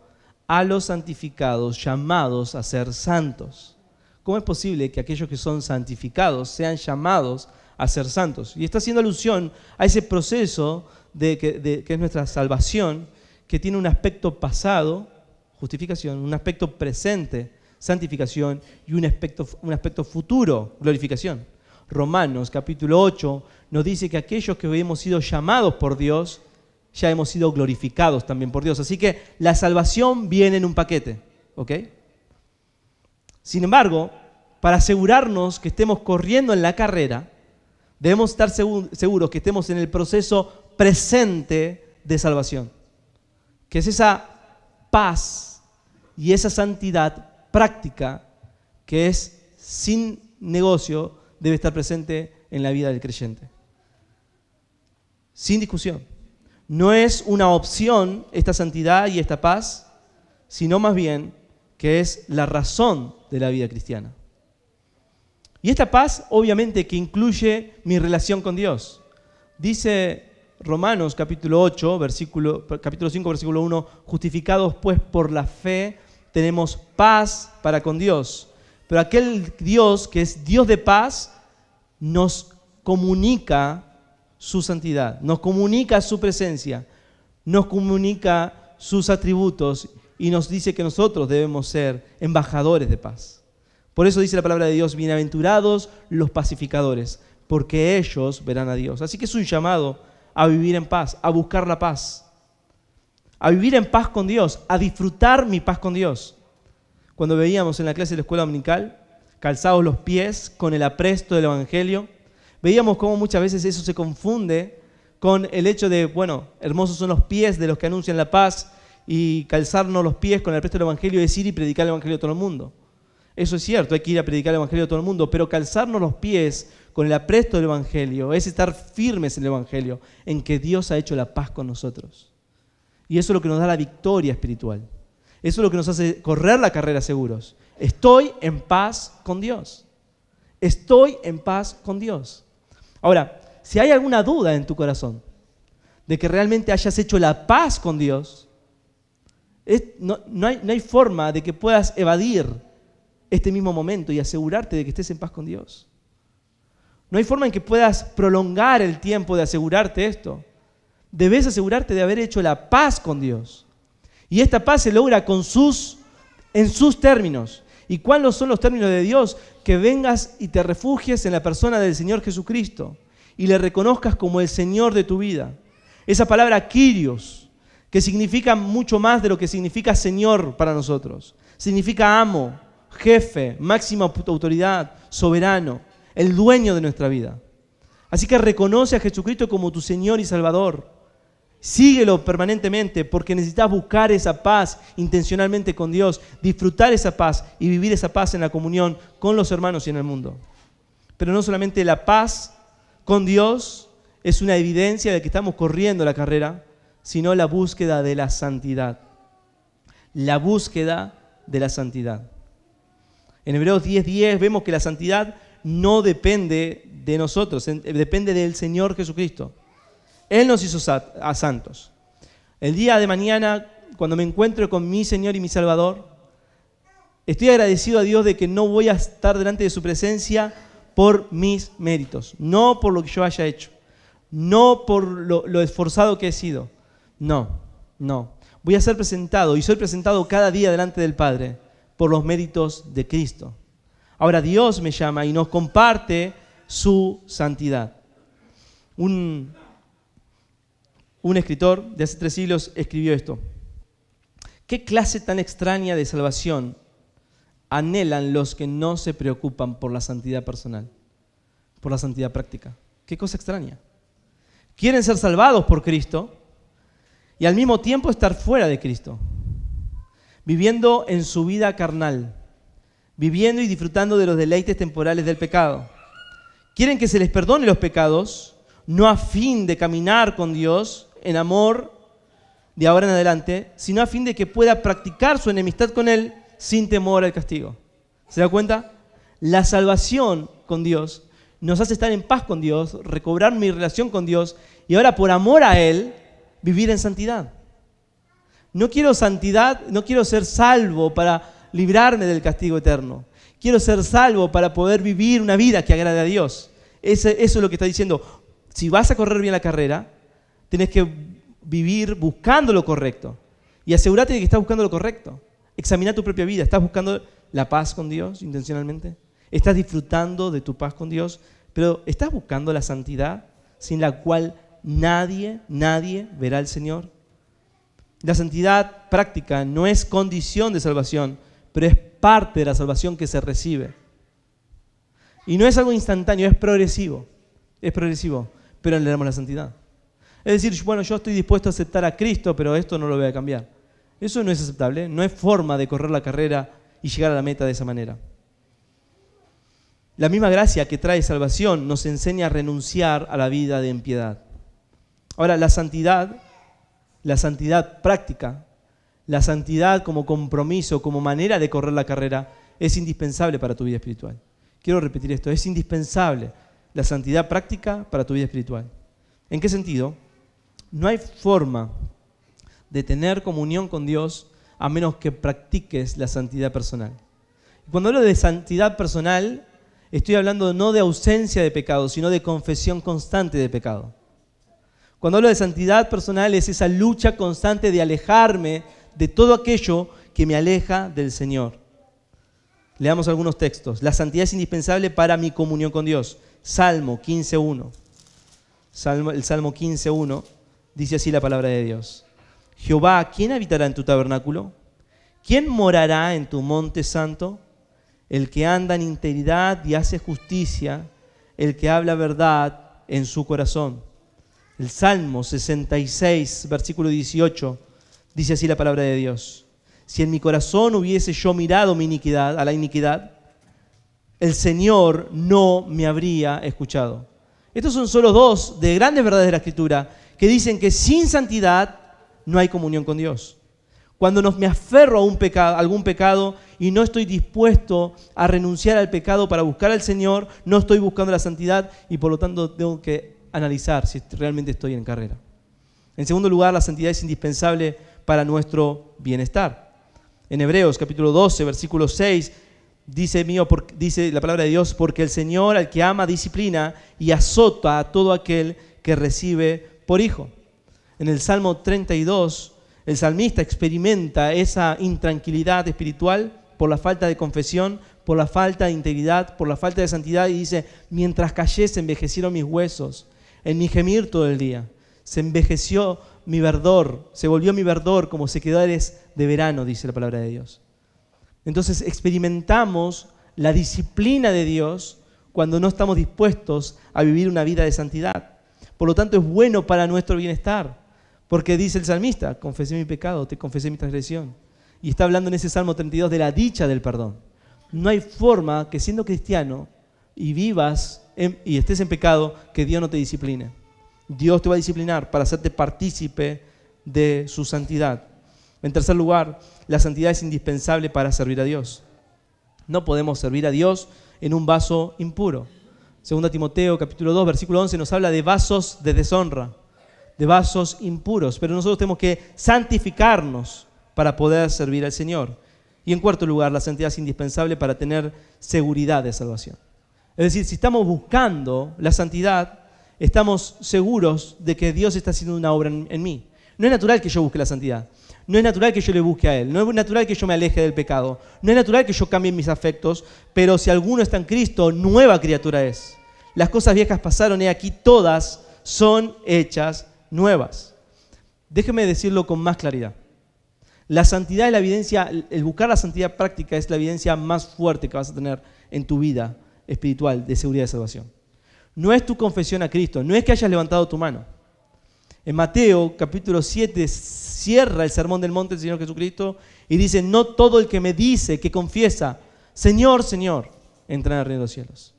a los santificados llamados a ser santos. ¿Cómo es posible que aquellos que son santificados sean llamados a ser santos? Y está haciendo alusión a ese proceso que es nuestra salvación, que tiene un aspecto pasado, justificación, un aspecto presente, santificación, y un aspecto futuro, glorificación. Romanos capítulo 8 nos dice que aquellos que hemos sido llamados por Dios, ya hemos sido glorificados también por Dios. Así que la salvación viene en un paquete, ¿ok? Sin embargo, para asegurarnos que estemos corriendo en la carrera, debemos estar seguros que estemos en el proceso presente de salvación, que es esa paz y esa santidad práctica que es sin negocio, debe estar presente en la vida del creyente. Sin discusión. No es una opción esta santidad y esta paz, sino más bien que es la razón de la vida cristiana. Y esta paz obviamente que incluye mi relación con Dios. Dice Romanos capítulo 8, capítulo 5, versículo 1, justificados pues por la fe tenemos paz para con Dios. Pero aquel Dios que es Dios de paz nos comunica su santidad, nos comunica su presencia, nos comunica sus atributos y nos dice que nosotros debemos ser embajadores de paz. Por eso dice la palabra de Dios, bienaventurados los pacificadores, porque ellos verán a Dios. Así que es un llamado a vivir en paz, a buscar la paz, a vivir en paz con Dios, a disfrutar mi paz con Dios. Cuando veíamos en la clase de la escuela dominical, calzados los pies con el apresto del Evangelio, veíamos cómo muchas veces eso se confunde con el hecho de, bueno, hermosos son los pies de los que anuncian la paz, y calzarnos los pies con el apresto del Evangelio es ir y predicar el Evangelio a todo el mundo. Eso es cierto, hay que ir a predicar el Evangelio a todo el mundo, pero calzarnos los pies con el apresto del Evangelio es estar firmes en el Evangelio, en que Dios ha hecho la paz con nosotros. Y eso es lo que nos da la victoria espiritual. Eso es lo que nos hace correr la carrera seguros. Estoy en paz con Dios. Estoy en paz con Dios. Ahora, si hay alguna duda en tu corazón de que realmente hayas hecho la paz con Dios, no hay forma de que puedas evadir este mismo momento y asegurarte de que estés en paz con Dios. No hay forma en que puedas prolongar el tiempo de asegurarte esto. Debes asegurarte de haber hecho la paz con Dios. Y esta paz se logra en sus términos. ¿Y cuáles son los términos de Dios? Que vengas y te refugies en la persona del Señor Jesucristo y le reconozcas como el Señor de tu vida. Esa palabra Kyrios, que significa mucho más de lo que significa Señor para nosotros. Significa amo, jefe, máxima autoridad, soberano, el dueño de nuestra vida. Así que reconoce a Jesucristo como tu Señor y Salvador. Síguelo permanentemente porque necesitas buscar esa paz intencionalmente con Dios, disfrutar esa paz y vivir esa paz en la comunión con los hermanos y en el mundo. Pero no solamente la paz con Dios es una evidencia de que estamos corriendo la carrera, sino la búsqueda de la santidad. La búsqueda de la santidad. En Hebreos 10:10 vemos que la santidad no depende de nosotros, depende del Señor Jesucristo. Él nos hizo santos. El día de mañana, cuando me encuentre con mi Señor y mi Salvador, estoy agradecido a Dios de que no voy a estar delante de su presencia por mis méritos, no por lo que yo haya hecho, no por lo esforzado que he sido. No. Voy a ser presentado y soy presentado cada día delante del Padre por los méritos de Cristo. Ahora Dios me llama y nos comparte su santidad. Un escritor de hace 3 siglos escribió esto. ¿Qué clase tan extraña de salvación anhelan los que no se preocupan por la santidad personal, por la santidad práctica? ¿Qué cosa extraña? Quieren ser salvados por Cristo y al mismo tiempo estar fuera de Cristo, viviendo en su vida carnal, viviendo y disfrutando de los deleites temporales del pecado. Quieren que se les perdone los pecados, no a fin de caminar con Dios en amor de ahora en adelante, sino a fin de que pueda practicar su enemistad con Él sin temor al castigo. ¿Se da cuenta? La salvación con Dios nos hace estar en paz con Dios, recobrar mi relación con Dios y ahora por amor a Él vivir en santidad. No quiero santidad, no quiero ser salvo para librarme del castigo eterno. Quiero ser salvo para poder vivir una vida que agrade a Dios. Eso es lo que está diciendo. Si vas a correr bien la carrera, tenés que vivir buscando lo correcto. Y asegúrate de que estás buscando lo correcto. Examina tu propia vida. ¿Estás buscando la paz con Dios intencionalmente? ¿Estás disfrutando de tu paz con Dios? Pero ¿estás buscando la santidad sin la cual nadie verá al Señor? La santidad práctica no es condición de salvación, pero es parte de la salvación que se recibe. Y no es algo instantáneo, es progresivo. Es progresivo, pero anhelamos la santidad. Es decir, bueno, yo estoy dispuesto a aceptar a Cristo, pero esto no lo voy a cambiar. Eso no es aceptable, no es forma de correr la carrera y llegar a la meta de esa manera. La misma gracia que trae salvación nos enseña a renunciar a la vida de impiedad. Ahora, la santidad práctica, la santidad como compromiso, como manera de correr la carrera, es indispensable para tu vida espiritual. Quiero repetir esto, es indispensable la santidad práctica para tu vida espiritual. ¿En qué sentido? No hay forma de tener comunión con Dios a menos que practiques la santidad personal. Cuando hablo de santidad personal, estoy hablando no de ausencia de pecado, sino de confesión constante de pecado. Cuando hablo de santidad personal es esa lucha constante de alejarme de todo aquello que me aleja del Señor. Leamos algunos textos. La santidad es indispensable para mi comunión con Dios. Salmo 15.1. El Salmo 15.1 dice así la palabra de Dios. Jehová, ¿quién habitará en tu tabernáculo? ¿Quién morará en tu monte santo? El que anda en integridad y hace justicia, el que habla verdad en su corazón. El Salmo 66, versículo 18, dice así la palabra de Dios. Si en mi corazón hubiese yo mirado mi iniquidad, a la iniquidad, el Señor no me habría escuchado. Estos son solo dos de grandes verdades de la Escritura que dicen que sin santidad no hay comunión con Dios. Cuando me aferro a algún pecado y no estoy dispuesto a renunciar al pecado para buscar al Señor, no estoy buscando la santidad y por lo tanto tengo que analizar si realmente estoy en carrera. En segundo lugar, la santidad es indispensable para nuestro bienestar. En Hebreos capítulo 12, versículo 6, dice la palabra de Dios, porque el Señor al que ama disciplina y azota a todo aquel que recibe por hijo. En el Salmo 32, el salmista experimenta esa intranquilidad espiritual por la falta de confesión, por la falta de integridad, por la falta de santidad y dice, mientras callé se envejecieron mis huesos, en mi gemir todo el día. Se envejeció mi verdor, se volvió mi verdor como sequedades de verano, dice la palabra de Dios. Entonces experimentamos la disciplina de Dios cuando no estamos dispuestos a vivir una vida de santidad. Por lo tanto es bueno para nuestro bienestar, porque dice el salmista, confesé mi pecado, te confesé mi transgresión. Y está hablando en ese Salmo 32 de la dicha del perdón. No hay forma que siendo cristiano y vivas y estés en pecado, que Dios no te discipline. Dios te va a disciplinar para hacerte partícipe de su santidad. En tercer lugar, la santidad es indispensable para servir a Dios. No podemos servir a Dios en un vaso impuro. 2 Timoteo capítulo 2, versículo 11 nos habla de vasos de deshonra, de vasos impuros, pero nosotros tenemos que santificarnos para poder servir al Señor. Y en cuarto lugar, la santidad es indispensable para tener seguridad de salvación. Es decir, si estamos buscando la santidad, estamos seguros de que Dios está haciendo una obra en mí. No es natural que yo busque la santidad. No es natural que yo le busque a Él. No es natural que yo me aleje del pecado. No es natural que yo cambie mis afectos. Pero si alguno está en Cristo, nueva criatura es. Las cosas viejas pasaron y aquí todas son hechas nuevas. Déjeme decirlo con más claridad. La santidad es la evidencia, el buscar la santidad práctica es la evidencia más fuerte que vas a tener en tu vida espiritual de seguridad de salvación. No es tu confesión a Cristo, no es que hayas levantado tu mano. En Mateo capítulo 7 cierra el sermón del monte del Señor Jesucristo y dice, no todo el que me dice, que confiesa, Señor, Señor, entrarán al reino de los cielos.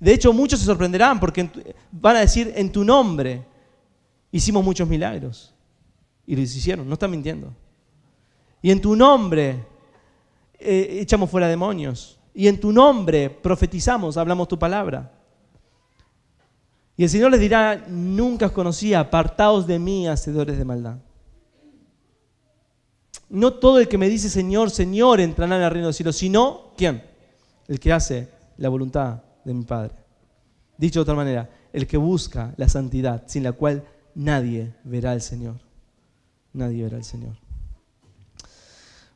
De hecho, muchos se sorprenderán porque van a decir, en tu nombre hicimos muchos milagros. Y los hicieron, no están mintiendo. Y en tu nombre echamos fuera demonios. Y en tu nombre profetizamos, hablamos tu palabra. Y el Señor les dirá, nunca os conocí, apartaos de mí, hacedores de maldad. No todo el que me dice Señor, Señor entrará en el reino de los cielos, sino, ¿quién? El que hace la voluntad de mi Padre. Dicho de otra manera, el que busca la santidad, sin la cual nadie verá al Señor. Nadie verá al Señor.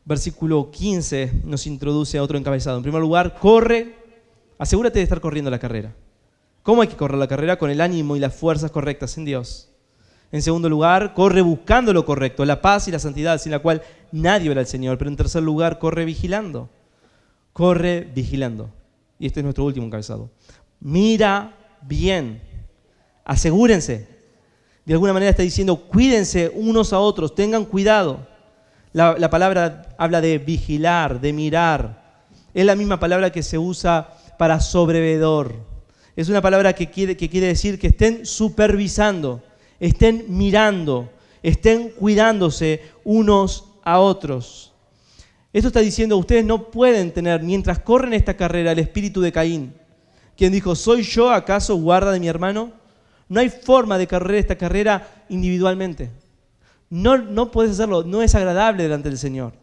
Versículo 15 nos introduce a otro encabezado. En primer lugar, corre, asegúrate de estar corriendo la carrera. ¿Cómo hay que correr la carrera? Con el ánimo y las fuerzas correctas en Dios. En segundo lugar, corre buscando lo correcto, la paz y la santidad, sin la cual nadie verá al Señor. Pero en tercer lugar, corre vigilando. Corre vigilando. Y este es nuestro último encabezado. Mira bien. Asegúrense. De alguna manera está diciendo, cuídense unos a otros, tengan cuidado. La palabra habla de vigilar, de mirar. Es la misma palabra que se usa para sobrevedor. Es una palabra que quiere decir que estén supervisando, estén mirando, estén cuidándose unos a otros. Esto está diciendo, ustedes no pueden tener, mientras corren esta carrera, el espíritu de Caín, quien dijo, ¿soy yo acaso guarda de mi hermano? No hay forma de correr esta carrera individualmente. No puedes hacerlo, no es agradable delante del Señor.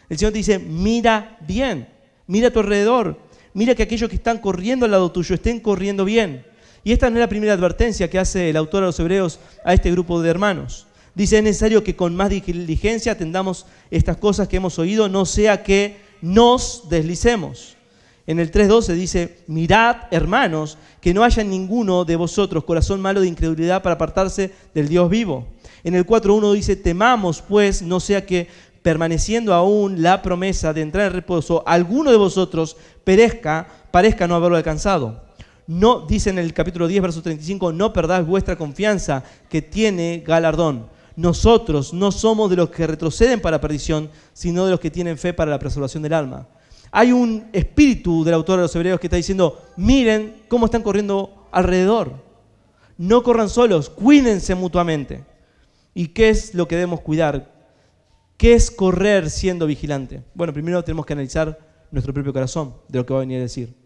El Señor te dice, mira bien, mira a tu alrededor, mira que aquellos que están corriendo al lado tuyo estén corriendo bien. Y esta no es la primera advertencia que hace el autor a los Hebreos a este grupo de hermanos. Dice, es necesario que con más diligencia atendamos estas cosas que hemos oído, no sea que nos deslicemos. En el 3:12 dice, mirad, hermanos, que no haya ninguno de vosotros corazón malo de incredulidad para apartarse del Dios vivo. En el 4:1 dice, temamos pues, no sea que permaneciendo aún la promesa de entrar en reposo, alguno de vosotros parezca no haberlo alcanzado. No, dice en el capítulo 10, verso 35, no perdáis vuestra confianza que tiene galardón. Nosotros no somos de los que retroceden para perdición, sino de los que tienen fe para la preservación del alma. Hay un espíritu del autor de los Hebreos que está diciendo, miren cómo están corriendo alrededor. No corran solos, cuídense mutuamente. ¿Y qué es lo que debemos cuidar? ¿Qué es correr siendo vigilante? Bueno, primero tenemos que analizar nuestro propio corazón, de lo que va a venir a decir.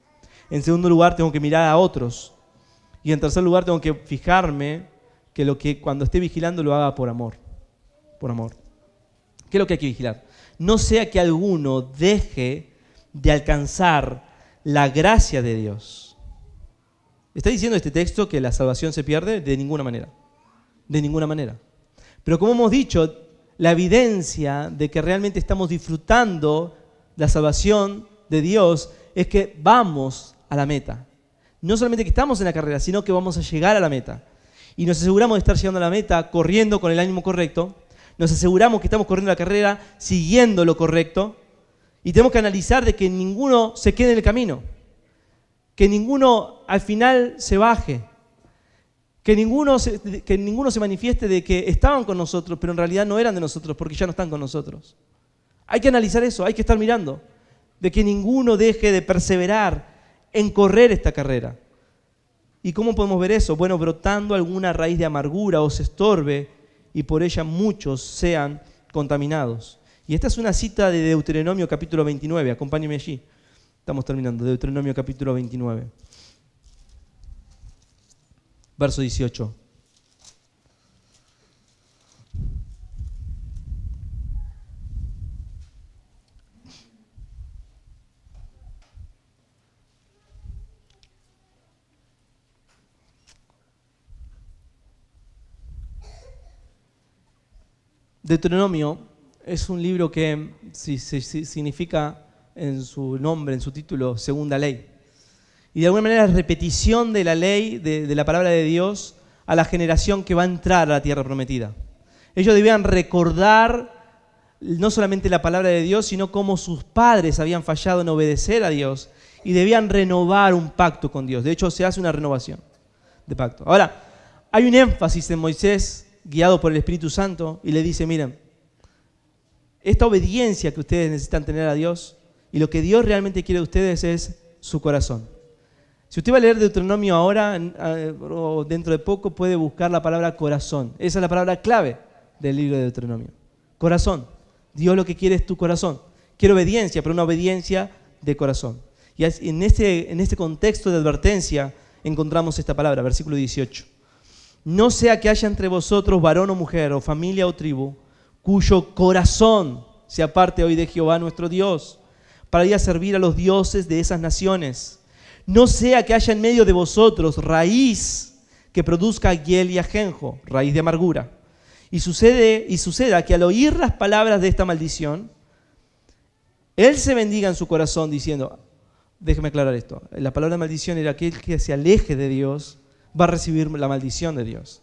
En segundo lugar, tengo que mirar a otros. Y en tercer lugar, tengo que fijarme que cuando esté vigilando lo haga por amor. Por amor. ¿Qué es lo que hay que vigilar? No sea que alguno deje de alcanzar la gracia de Dios. ¿Está diciendo este texto que la salvación se pierde? De ninguna manera. De ninguna manera. Pero como hemos dicho, la evidencia de que realmente estamos disfrutando la salvación de Dios es que vamos a la meta. No solamente que estamos en la carrera, sino que vamos a llegar a la meta. Y nos aseguramos de estar llegando a la meta corriendo con el ánimo correcto. Nos aseguramos que estamos corriendo la carrera siguiendo lo correcto. Y tenemos que analizar de que ninguno se quede en el camino. Que ninguno al final se baje. Que ninguno se manifieste de que estaban con nosotros, pero en realidad no eran de nosotros porque ya no están con nosotros. Hay que analizar eso, hay que estar mirando. De que ninguno deje de perseverar en correr esta carrera. ¿Y cómo podemos ver eso? Bueno, brotando alguna raíz de amargura o se estorbe y por ella muchos sean contaminados. Y esta es una cita de Deuteronomio capítulo 29, acompáñenme allí. Estamos terminando, Deuteronomio capítulo 29. Verso 18. Deuteronomio es un libro que significa en su nombre, en su título, segunda ley. Y de alguna manera es repetición de la ley, de la palabra de Dios a la generación que va a entrar a la tierra prometida. Ellos debían recordar no solamente la palabra de Dios, sino cómo sus padres habían fallado en obedecer a Dios y debían renovar un pacto con Dios. De hecho, se hace una renovación de pacto. Ahora, hay un énfasis en Moisés, guiado por el Espíritu Santo, y le dice, miren, esta obediencia que ustedes necesitan tener a Dios Y lo que Dios realmente quiere de ustedes es su corazón. Si usted va a leer Deuteronomio ahora o dentro de poco, puede buscar la palabra corazón. Esa es la palabra clave del libro de Deuteronomio. Corazón. Dios lo que quiere es tu corazón. Quiere obediencia, pero una obediencia de corazón. Y en este contexto de advertencia encontramos esta palabra, versículo 18. No sea que haya entre vosotros varón o mujer, o familia o tribu, cuyo corazón se aparte hoy de Jehová nuestro Dios, para ir a servir a los dioses de esas naciones. No sea que haya en medio de vosotros raíz que produzca hiel y ajenjo, raíz de amargura. Y suceda que al oír las palabras de esta maldición, él se bendiga en su corazón diciendo, déjeme aclarar esto, la palabra maldición era aquel que se aleje de Dios, va a recibir la maldición de Dios.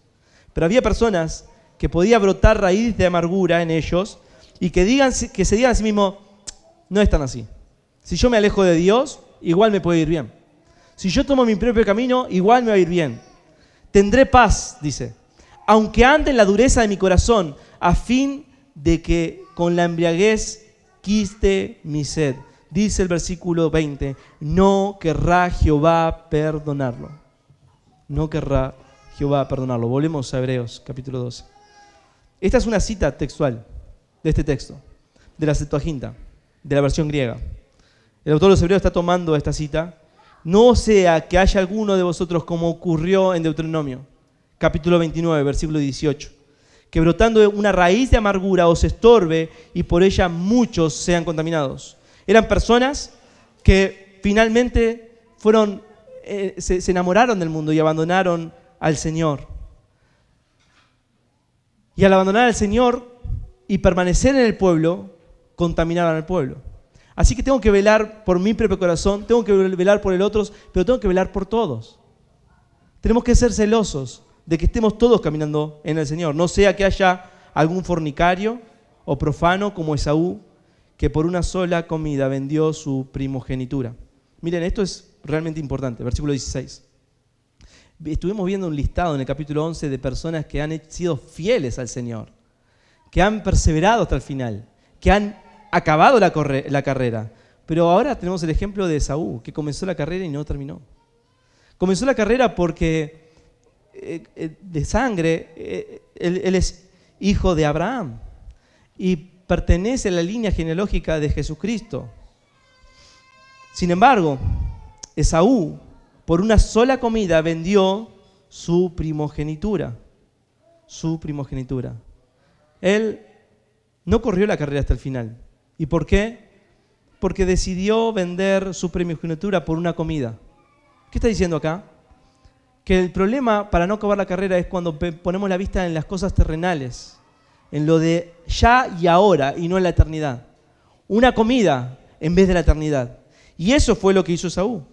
Pero había personas que podía brotar raíz de amargura en ellos y que se digan a sí mismos, no es tan así. Si yo me alejo de Dios, igual me puede ir bien. Si yo tomo mi propio camino, igual me va a ir bien. Tendré paz, dice, aunque ande en la dureza de mi corazón, a fin de que con la embriaguez quiste mi sed. Dice el versículo 20, no querrá Jehová perdonarlo. No querrá Jehová perdonarlo. Volvemos a Hebreos, capítulo 12. Esta es una cita textual de este texto, de la Septuaginta, de la versión griega. El autor de los Hebreos está tomando esta cita. No sea que haya alguno de vosotros como ocurrió en Deuteronomio, capítulo 29, versículo 18, que brotando una raíz de amargura os estorbe y por ella muchos sean contaminados. Eran personas que finalmente se enamoraron del mundo y abandonaron al Señor. Y al abandonar al Señor y permanecer en el pueblo, contaminaron al pueblo. Así que tengo que velar por mi propio corazón, tengo que velar por el otro, pero tengo que velar por todos. Tenemos que ser celosos de que estemos todos caminando en el Señor. No sea que haya algún fornicario o profano como Esaú, que por una sola comida vendió su primogenitura. Miren, esto es realmente importante. Versículo 16. Estuvimos viendo un listado en el capítulo 11 de personas que han sido fieles al Señor, que han perseverado hasta el final, que han acabado la carrera. Pero ahora tenemos el ejemplo de Esaú, que comenzó la carrera y no terminó. Comenzó la carrera porque de sangre, él es hijo de Abraham y pertenece a la línea genealógica de Jesucristo. Sin embargo, Esaú, por una sola comida, vendió su primogenitura. Su primogenitura. Él no corrió la carrera hasta el final. ¿Y por qué? Porque decidió vender su primogenitura por una comida. ¿Qué está diciendo acá? Que el problema para no acabar la carrera es cuando ponemos la vista en las cosas terrenales, en lo de ya y ahora y no en la eternidad. Una comida en vez de la eternidad. Y eso fue lo que hizo Esaú.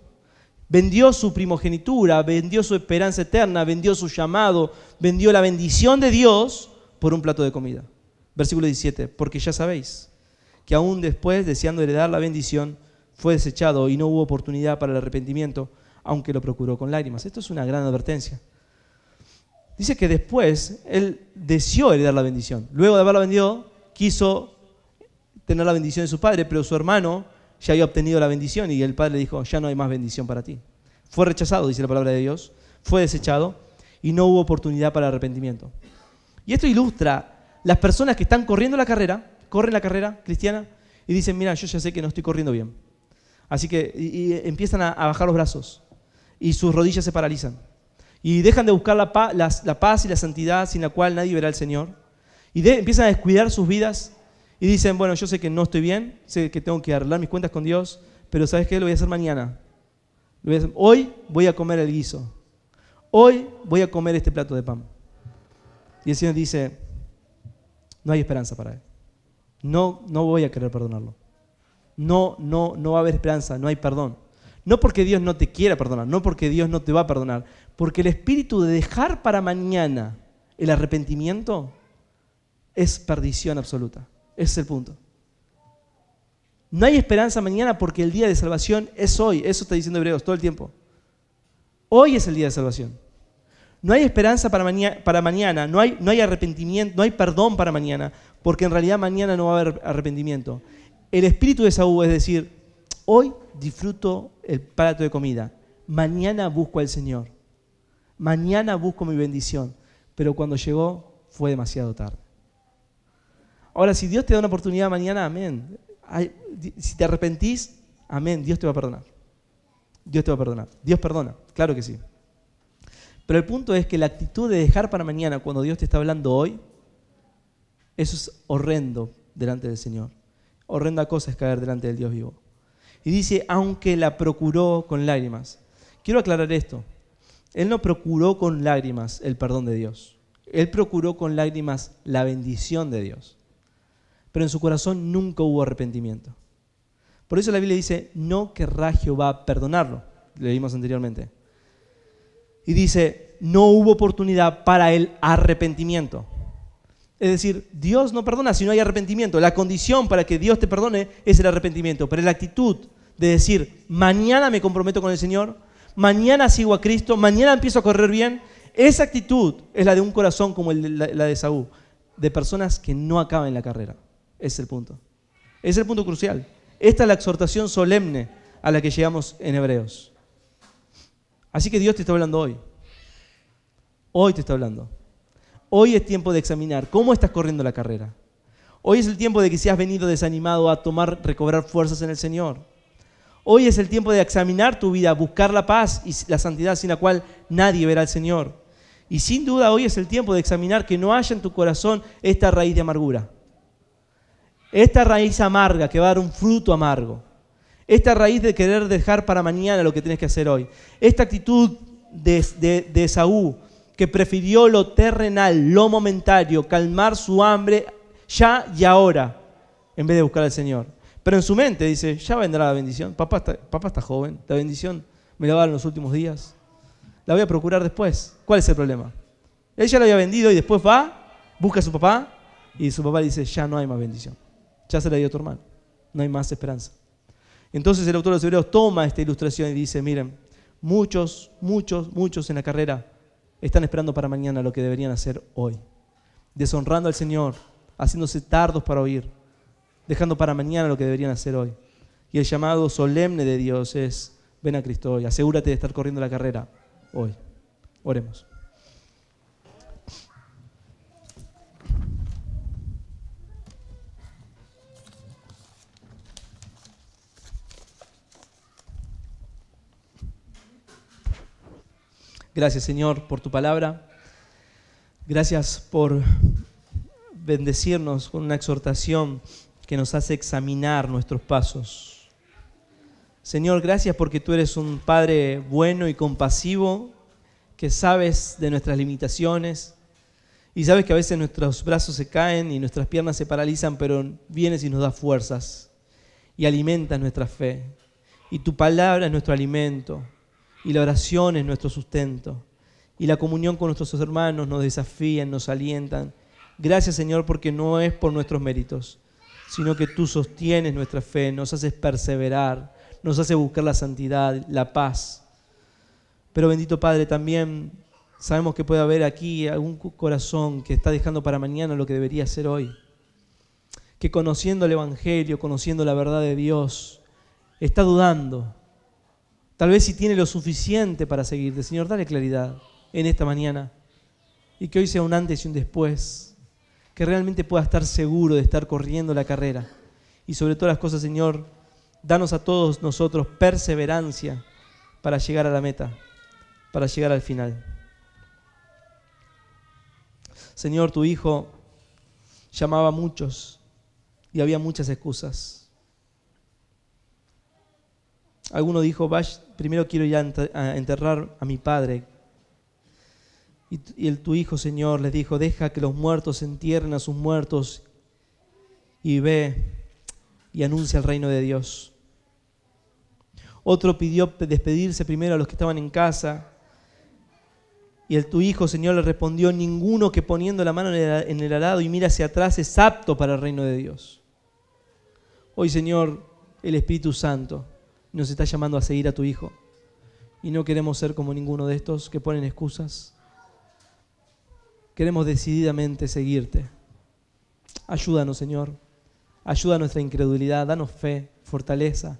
Vendió su primogenitura, vendió su esperanza eterna, vendió su llamado, vendió la bendición de Dios por un plato de comida. Versículo 17, porque ya sabéis que aún después, deseando heredar la bendición, fue desechado y no hubo oportunidad para el arrepentimiento, aunque lo procuró con lágrimas. Esto es una gran advertencia. Dice que después él deseó heredar la bendición. Luego de haberla vendido, quiso tener la bendición de su padre, pero su hermano ya había obtenido la bendición y el padre le dijo, ya no hay más bendición para ti. Fue rechazado, dice la palabra de Dios, fue desechado y no hubo oportunidad para el arrepentimiento. Y esto ilustra las personas que están corriendo la carrera, corren la carrera cristiana y dicen, mira, yo ya sé que no estoy corriendo bien. Así que y empiezan a bajar los brazos y sus rodillas se paralizan. Y dejan de buscar la paz y la santidad sin la cual nadie verá al Señor. Y empiezan a descuidar sus vidas y dicen, bueno, yo sé que no estoy bien, sé que tengo que arreglar mis cuentas con Dios, pero ¿sabes qué? Lo voy a hacer mañana. Hoy voy a comer el guiso. Hoy voy a comer este plato de pan. Y el Señor dice, no hay esperanza para él. No voy a querer perdonarlo. No va a haber esperanza, no hay perdón. No porque Dios no te quiera perdonar, no porque Dios no te va a perdonar, porque el espíritu de dejar para mañana el arrepentimiento es perdición absoluta. Ese es el punto. No hay esperanza mañana porque el día de salvación es hoy. Eso está diciendo Hebreos todo el tiempo. Hoy es el día de salvación. No hay esperanza para mañana, no hay arrepentimiento, no hay perdón para mañana, porque en realidad mañana no va a haber arrepentimiento. El espíritu de Esaú, es decir, hoy disfruto el plato de comida, mañana busco al Señor, mañana busco mi bendición, pero cuando llegó fue demasiado tarde. Ahora, si Dios te da una oportunidad mañana, amén. Si te arrepentís, amén, Dios te va a perdonar. Dios te va a perdonar. Dios perdona, claro que sí. Pero el punto es que la actitud de dejar para mañana cuando Dios te está hablando hoy, eso es horrendo delante del Señor. Horrenda cosa es caer delante del Dios vivo. Y dice, aunque la procuró con lágrimas. Quiero aclarar esto. Él no procuró con lágrimas el perdón de Dios. Él procuró con lágrimas la bendición de Dios. Pero en su corazón nunca hubo arrepentimiento. Por eso la Biblia dice, no querrá Jehová perdonarlo. Leímos anteriormente. Y dice, no hubo oportunidad para el arrepentimiento. Es decir, Dios no perdona si no hay arrepentimiento. La condición para que Dios te perdone es el arrepentimiento. Pero la actitud de decir, mañana me comprometo con el Señor, mañana sigo a Cristo, mañana empiezo a correr bien, esa actitud es la de un corazón como la de Esaú, de personas que no acaban la carrera. Ese es el punto. Ese es el punto crucial. Esta es la exhortación solemne a la que llegamos en Hebreos. Así que Dios te está hablando hoy. Hoy te está hablando. Hoy es tiempo de examinar cómo estás corriendo la carrera. Hoy es el tiempo de que si has venido desanimado a recobrar fuerzas en el Señor. Hoy es el tiempo de examinar tu vida, buscar la paz y la santidad sin la cual nadie verá al Señor. Y sin duda hoy es el tiempo de examinar que no haya en tu corazón esta raíz de amargura. Esta raíz amarga que va a dar un fruto amargo. Esta raíz de querer dejar para mañana lo que tienes que hacer hoy. Esta actitud de Esaú que prefirió lo terrenal, lo momentario, calmar su hambre ya y ahora, en vez de buscar al Señor. Pero en su mente dice, ya vendrá la bendición. Papá está joven, la bendición me la va a dar en los últimos días. La voy a procurar después. ¿Cuál es el problema? Él ya la había vendido y después va, busca a su papá y su papá dice, ya no hay más bendición. Ya se la dio tu hermano. No hay más esperanza. Entonces el autor de los Hebreos toma esta ilustración y dice, miren, muchos en la carrera están esperando para mañana lo que deberían hacer hoy. Deshonrando al Señor, haciéndose tardos para oír, dejando para mañana lo que deberían hacer hoy. Y el llamado solemne de Dios es, ven a Cristo hoy, asegúrate de estar corriendo la carrera hoy. Oremos. Gracias, Señor, por tu palabra. Gracias por bendecirnos con una exhortación que nos hace examinar nuestros pasos. Señor, gracias porque tú eres un Padre bueno y compasivo, que sabes de nuestras limitaciones y sabes que a veces nuestros brazos se caen y nuestras piernas se paralizan, pero vienes y nos das fuerzas y alimentas nuestra fe. Y tu palabra es nuestro alimento. Y la oración es nuestro sustento. Y la comunión con nuestros hermanos nos desafían, nos alientan. Gracias, Señor, porque no es por nuestros méritos, sino que tú sostienes nuestra fe, nos haces perseverar, nos haces buscar la santidad, la paz. Pero bendito Padre, también sabemos que puede haber aquí algún corazón que está dejando para mañana lo que debería hacer hoy. Que conociendo el Evangelio, conociendo la verdad de Dios, está dudando. Tal vez si tiene lo suficiente para seguirte. Señor, dale claridad en esta mañana. Y que hoy sea un antes y un después. Que realmente pueda estar seguro de estar corriendo la carrera. Y sobre todas las cosas, Señor, danos a todos nosotros perseverancia para llegar a la meta, para llegar al final. Señor, tu Hijo llamaba a muchos y había muchas excusas. Alguno dijo, primero quiero ir a enterrar a mi padre. Y tu Hijo, Señor, les dijo, deja que los muertos entierren a sus muertos y ve y anuncia el reino de Dios. Otro pidió despedirse primero a los que estaban en casa. Y tu Hijo, Señor, le respondió, ninguno que poniendo la mano en el arado y mira hacia atrás es apto para el reino de Dios. Hoy, Señor, el Espíritu Santo nos está llamando a seguir a tu Hijo. Y no queremos ser como ninguno de estos que ponen excusas. Queremos decididamente seguirte. Ayúdanos, Señor. Ayuda a nuestra incredulidad. Danos fe, fortaleza.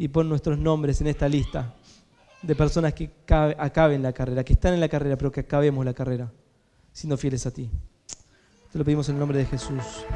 y pon nuestros nombres en esta lista de personas que acaben la carrera, que están en la carrera, pero que acabemos la carrera, siendo fieles a ti. Te lo pedimos en el nombre de Jesús.